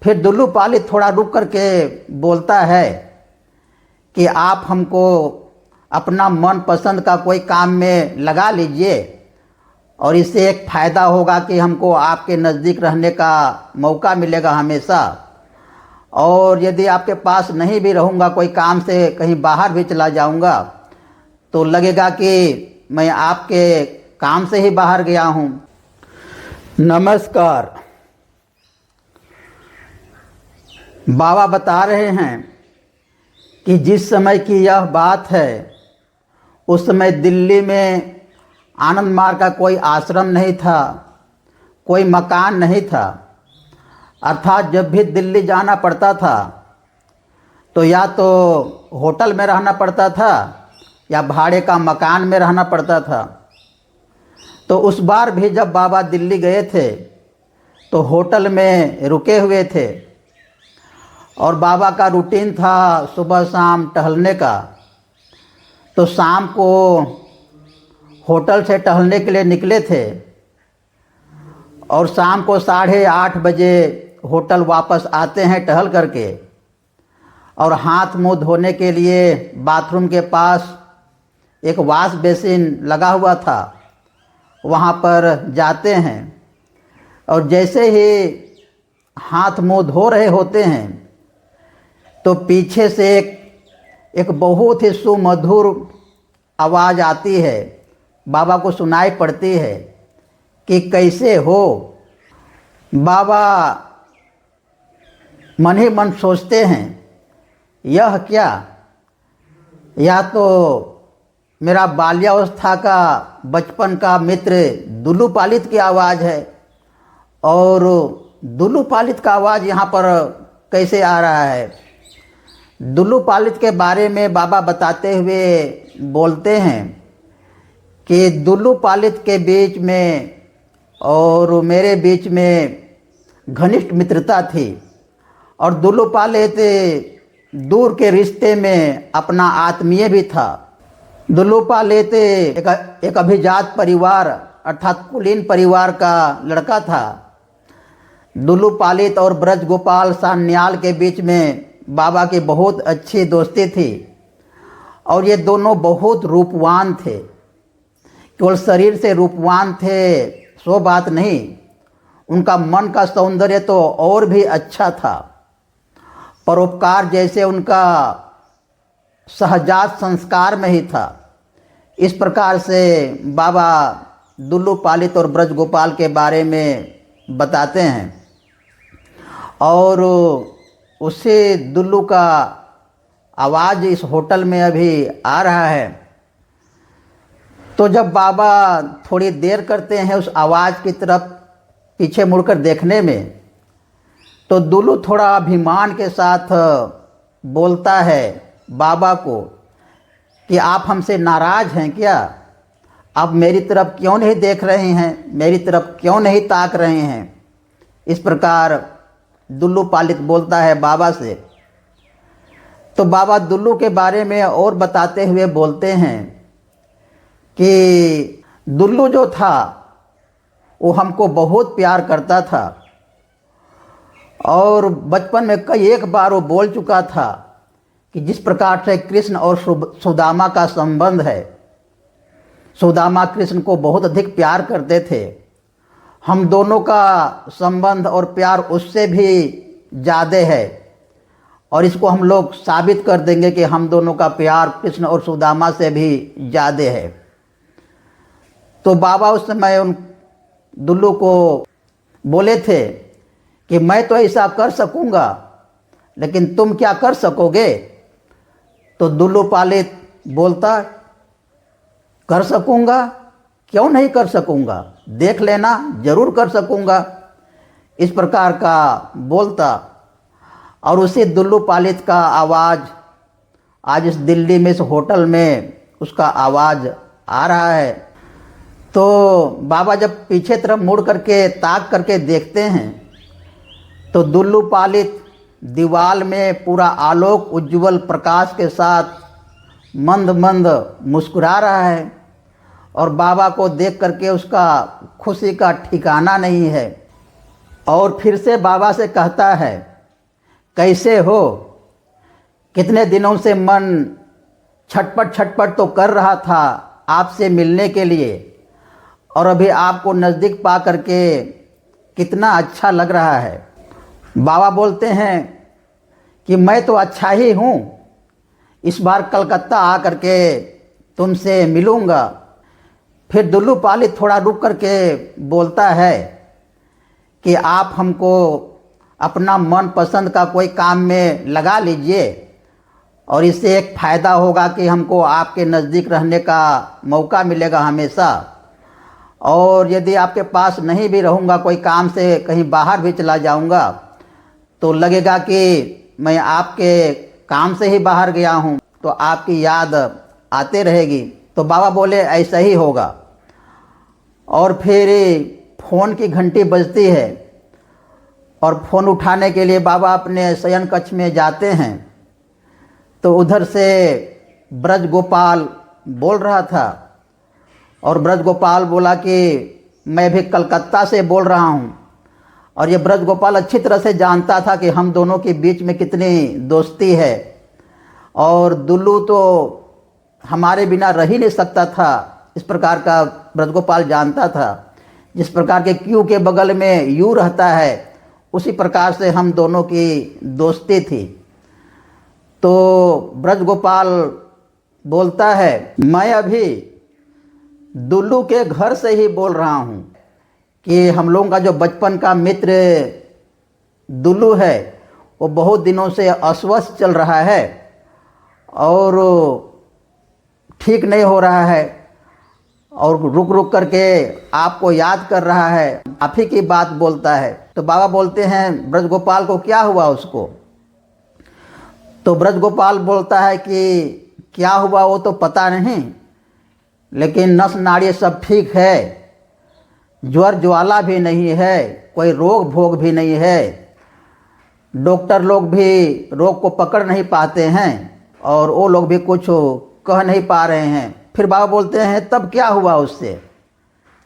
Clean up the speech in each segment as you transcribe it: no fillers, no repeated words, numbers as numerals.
फिर दुल्लू पालित थोड़ा रुक करके बोलता है कि आप हमको अपना मन पसंद का कोई काम में लगा लीजिए और इससे एक फ़ायदा होगा कि हमको आपके नज़दीक रहने का मौका मिलेगा हमेशा। और यदि आपके पास नहीं भी रहूँगा, कोई काम से कहीं बाहर भी चला जाऊँगा, तो लगेगा कि मैं आपके काम से ही बाहर गया हूँ। नमस्कार। बाबा बता रहे हैं कि जिस समय की यह बात है, उस समय दिल्ली में आनंद मार्ग का कोई आश्रम नहीं था, कोई मकान नहीं था। अर्थात जब भी दिल्ली जाना पड़ता था तो या तो होटल में रहना पड़ता था या भाड़े का मकान में रहना पड़ता था। तो उस बार भी जब बाबा दिल्ली गए थे तो होटल में रुके हुए थे और बाबा का रूटीन था सुबह शाम टहलने का। तो शाम को होटल से टहलने के लिए निकले थे और शाम को 8:30 बजे होटल वापस आते हैं टहल करके, और हाथ मुंह धोने के लिए बाथरूम के पास एक वॉश बेसिन लगा हुआ था, वहाँ पर जाते हैं। और जैसे ही हाथ मुंह धो रहे होते हैं तो पीछे से एक बहुत ही सुमधुर आवाज़ आती है, बाबा को सुनाई पड़ती है कि कैसे हो। बाबा मन ही मन सोचते हैं, यह क्या, या तो मेरा बाल्यावस्था का बचपन का मित्र दुल्लू पालित की आवाज़ है, और दुल्लू पालित का आवाज़ यहाँ पर कैसे आ रहा है। दुल्लू पालित के बारे में बाबा बताते हुए बोलते हैं कि दुल्लू पालित के बीच में और मेरे बीच में घनिष्ठ मित्रता थी, और दुल्लू पालित दूर के रिश्ते में अपना आत्मीय भी था। दुल्लू पालित एक अभिजात परिवार अर्थात कुलीन परिवार का लड़का था। दुल्लू पालित और ब्रज गोपाल सान्याल के बीच में बाबा की बहुत अच्छी दोस्ती थी, और ये दोनों बहुत रूपवान थे। केवल शरीर से रूपवान थे सो बात नहीं, उनका मन का सौंदर्य तो और भी अच्छा था। परोपकार जैसे उनका सहजात संस्कार में ही था। इस प्रकार से बाबा दुल्लू पालित और ब्रज गोपाल के बारे में बताते हैं। और उससे दुल्लू का आवाज़ इस होटल में अभी आ रहा है। तो जब बाबा थोड़ी देर करते हैं उस आवाज़ की तरफ पीछे मुड़कर देखने में, तो दुल्लू थोड़ा अभिमान के साथ बोलता है बाबा को कि आप हमसे नाराज़ हैं क्या? आप मेरी तरफ क्यों नहीं देख रहे हैं, मेरी तरफ क्यों नहीं ताक रहे हैं? इस प्रकार दुल्लू पालित बोलता है बाबा से। तो बाबा दुल्लू के बारे में और बताते हुए बोलते हैं कि दुल्लू जो था वो हमको बहुत प्यार करता था, और बचपन में कई एक बार वो बोल चुका था कि जिस प्रकार से कृष्ण और सुदामा का संबंध है, सुदामा कृष्ण को बहुत अधिक प्यार करते थे, हम दोनों का संबंध और प्यार उससे भी ज़्यादा है, और इसको हम लोग साबित कर देंगे कि हम दोनों का प्यार कृष्ण और सुदामा से भी ज़्यादा है। तो बाबा उस समय उन दुल्लू को बोले थे कि मैं तो ऐसा कर सकूँगा, लेकिन तुम क्या कर सकोगे? तो दुल्लू पालित बोलता, कर सकूँगा, क्यों नहीं कर सकूँगा, देख लेना, ज़रूर कर सकूँगा। इस प्रकार का बोलता, और उसी दुल्लू पालित का आवाज़ आज इस दिल्ली में इस होटल में उसका आवाज़ आ रहा है। तो बाबा जब पीछे तरफ मुड़ करके ताक करके देखते हैं तो दुल्लू पालित दीवाल में पूरा आलोक उज्ज्वल प्रकाश के साथ मंद मंद मुस्कुरा रहा है, और बाबा को देख करके उसका खुशी का ठिकाना नहीं है। और फिर से बाबा से कहता है कैसे हो? कितने दिनों से मन छटपट छटपट तो कर रहा था आपसे मिलने के लिए, और अभी आपको नज़दीक पा करके कितना अच्छा लग रहा है। बाबा बोलते हैं कि मैं तो अच्छा ही हूँ, इस बार कलकत्ता आ करके तुमसे मिलूँगा। फिर दुल्लू पाली थोड़ा रुक करके बोलता है कि आप हमको अपना मन पसंद का कोई काम में लगा लीजिए, और इससे एक फ़ायदा होगा कि हमको आपके नज़दीक रहने का मौका मिलेगा हमेशा। और यदि आपके पास नहीं भी रहूँगा, कोई काम से कहीं बाहर भी चला जाऊँगा, तो लगेगा कि मैं आपके काम से ही बाहर गया हूँ, तो आपकी याद आते रहेगी। तो बाबा बोले ऐसा ही होगा। और फिर फ़ोन की घंटी बजती है, और फ़ोन उठाने के लिए बाबा अपने शयन कक्ष में जाते हैं। तो उधर से ब्रज गोपाल बोल रहा था, और ब्रज गोपाल बोला कि मैं भी कलकत्ता से बोल रहा हूँ। और ये ब्रज गोपाल अच्छी तरह से जानता था कि हम दोनों के बीच में कितनी दोस्ती है, और दुल्लू तो हमारे बिना रह ही नहीं सकता था, इस प्रकार का ब्रज गोपाल जानता था। जिस प्रकार के क्यू के बगल में यू रहता है, उसी प्रकार से हम दोनों की दोस्ती थी। तो ब्रज गोपाल बोलता है, मैं अभी दुल्लू के घर से ही बोल रहा हूँ कि हम लोगों का जो बचपन का मित्र दुल्लू है, वो बहुत दिनों से अस्वस्थ चल रहा है और ठीक नहीं हो रहा है, और रुक रुक करके आपको याद कर रहा है, आप ही की बात बोलता है। तो बाबा बोलते हैं ब्रज गोपाल को क्या हुआ उसको? तो ब्रज गोपाल बोलता है कि क्या हुआ वो तो पता नहीं, लेकिन नस नाड़ी सब ठीक है, ज्वर ज्वाला भी नहीं है, कोई रोग भोग भी नहीं है, डॉक्टर लोग भी रोग को पकड़ नहीं पाते हैं, और वो लोग भी कुछ कह नहीं पा रहे हैं। फिर बाबा बोलते हैं तब क्या हुआ उससे?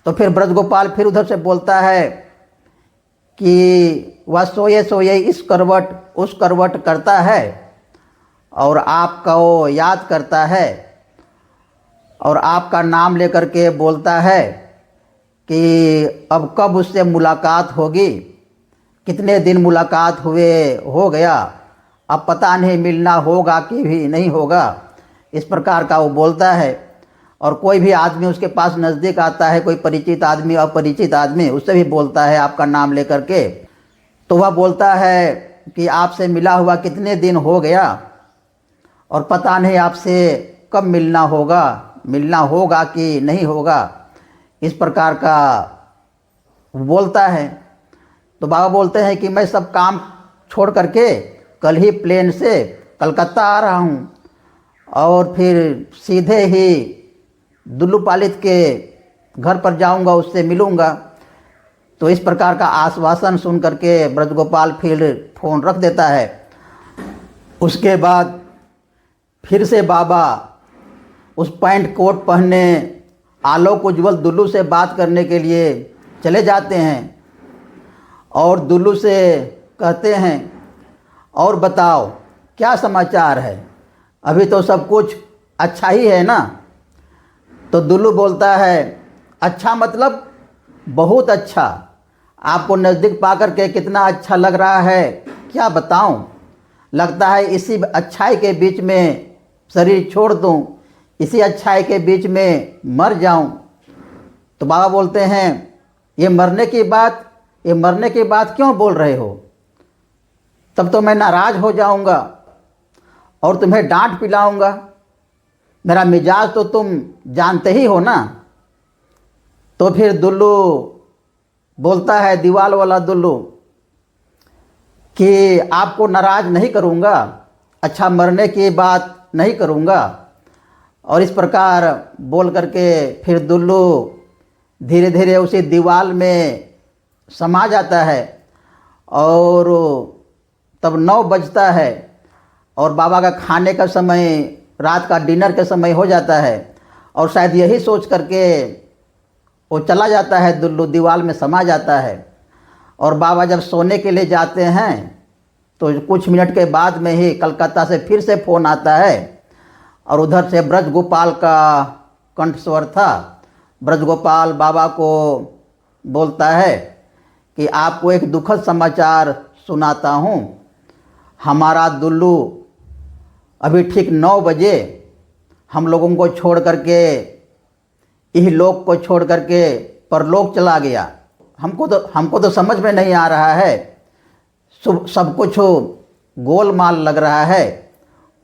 तो फिर ब्रज गोपाल फिर उधर से बोलता है कि वह सोए सोए इस करवट उस करवट करता है, और आपका वो याद करता है, और आपका नाम लेकर के बोलता है कि अब कब उससे मुलाकात होगी, कितने दिन मुलाकात हुए हो गया, अब पता नहीं मिलना होगा कि भी नहीं होगा, इस प्रकार का वो बोलता है। और कोई भी आदमी उसके पास नज़दीक आता है, कोई परिचित आदमी अपरिचित आदमी, उससे भी बोलता है आपका नाम लेकर के। तो वह बोलता है कि आपसे मिला हुआ कितने दिन हो गया, और पता नहीं आपसे कब मिलना होगा कि नहीं होगा, इस प्रकार का बोलता है। तो बाबा बोलते हैं कि मैं सब काम छोड़ करके कल ही प्लेन से कलकत्ता आ रहा हूँ, और फिर सीधे ही दुल्लू पालित के घर पर जाऊंगा, उससे मिलूंगा। तो इस प्रकार का आश्वासन सुन करके ब्रज गोपाल फिर फ़ोन रख देता है। उसके बाद फिर से बाबा उस पैंट कोट पहने आलोक उज्ज्वल दुल्लू से बात करने के लिए चले जाते हैं, और दुल्लू से कहते हैं और बताओ क्या समाचार है, अभी तो सब कुछ अच्छा ही है ना? तो दुल्लू बोलता है अच्छा मतलब बहुत अच्छा, आपको नज़दीक पा कर के कितना अच्छा लग रहा है, क्या बताऊं, लगता है इसी अच्छाई के बीच में शरीर छोड़ दूं, इसी अच्छाई के बीच में मर जाऊं। तो बाबा बोलते हैं ये मरने की बात क्यों बोल रहे हो? तब तो मैं नाराज़ हो जाऊंगा और तुम्हें डांट पिलाऊंगा, मेरा मिजाज तो तुम जानते ही हो ना। तो फिर दुल्लू बोलता है, दीवाल वाला दुल्लू, कि आपको नाराज़ नहीं करूंगा, अच्छा मरने की बात नहीं करूंगा। और इस प्रकार बोल करके फिर दुल्लू धीरे धीरे उसी दीवाल में समा जाता है। और तब 9 बजता है, और बाबा का खाने का समय, रात का डिनर के समय हो जाता है, और शायद यही सोच करके वो चला जाता है, दुल्लू दीवाल में समा जाता है। और बाबा जब सोने के लिए जाते हैं तो कुछ मिनट के बाद में ही कलकत्ता से फिर से फ़ोन आता है और उधर से ब्रज गोपाल का कंठस्वर था। ब्रज गोपाल बाबा को बोलता है कि आपको एक दुखद समाचार सुनाता हूँ। हमारा दुल्लू अभी ठीक 9 बजे हम लोगों को छोड़ करके, इहलोक को छोड़ करके परलोक चला गया। हमको तो समझ में नहीं आ रहा है, सब कुछ गोलमाल लग रहा है,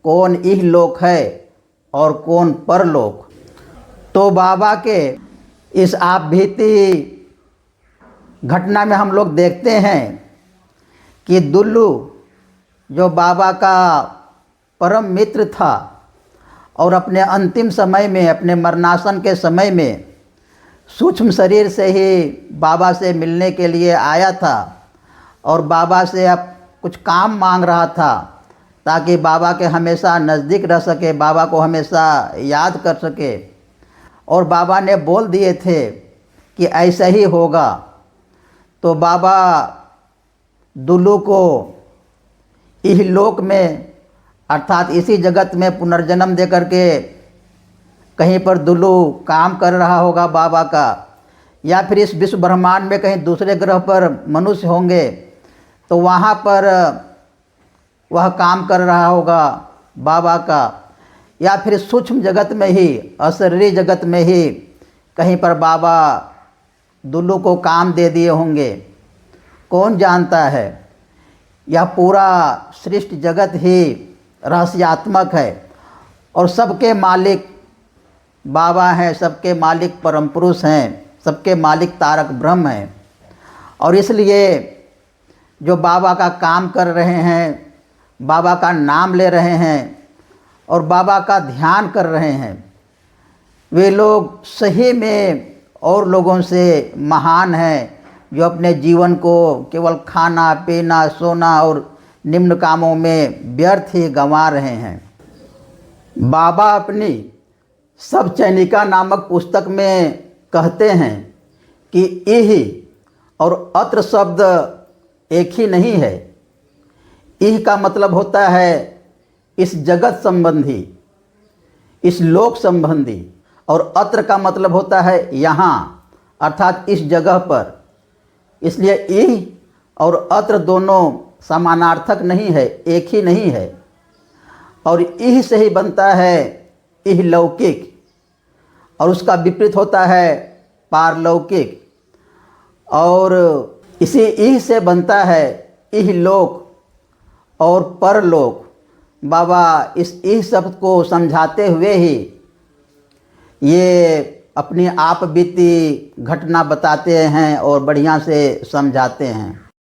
कौन इहलोक है और कौन परलोक। तो बाबा के इस आप बीती घटना में हम लोग देखते हैं कि दुल्लू जो बाबा का परम मित्र था और अपने अंतिम समय में, अपने मरणासन के समय में सूक्ष्म शरीर से ही बाबा से मिलने के लिए आया था और बाबा से अब कुछ काम मांग रहा था ताकि बाबा के हमेशा नज़दीक रह सके, बाबा को हमेशा याद कर सके। और बाबा ने बोल दिए थे कि ऐसा ही होगा। तो बाबा दुल्लू को इहलोक में अर्थात इसी जगत में पुनर्जन्म दे करके कहीं पर दुल्लू काम कर रहा होगा बाबा का, या फिर इस विश्व ब्रह्मांड में कहीं दूसरे ग्रह पर मनुष्य होंगे तो वहाँ पर वह काम कर रहा होगा बाबा का, या फिर सूक्ष्म जगत में ही, अशरीरी जगत में ही कहीं पर बाबा दुल्लू को काम दे दिए होंगे। कौन जानता है। यह पूरा सृष्टि जगत ही रहस्यात्मक है और सबके मालिक बाबा हैं, सबके मालिक परम पुरुष हैं, सबके मालिक तारक ब्रह्म हैं। और इसलिए जो बाबा का काम कर रहे हैं, बाबा का नाम ले रहे हैं और बाबा का ध्यान कर रहे हैं, वे लोग सही में और लोगों से महान हैं जो अपने जीवन को केवल खाना पीना सोना और निम्न कामों में व्यर्थ ही गंवा रहे हैं। बाबा अपनी सब चैनिका नामक पुस्तक में कहते हैं कि इह और अत्र शब्द एक ही नहीं है। इह का मतलब होता है इस जगत संबंधी, इस लोक संबंधी, और अत्र का मतलब होता है यहाँ अर्थात इस जगह पर। इसलिए इह और अत्र दोनों समानार्थक नहीं है, एक ही नहीं है। और इह से ही बनता है इहलौकिक और उसका विपरीत होता है पारलौकिक, और इसी इह से बनता है इहलोक और परलोक। बाबा इस इह शब्द को समझाते हुए ही ये अपनी आप बीती घटना बताते हैं और बढ़िया से समझाते हैं।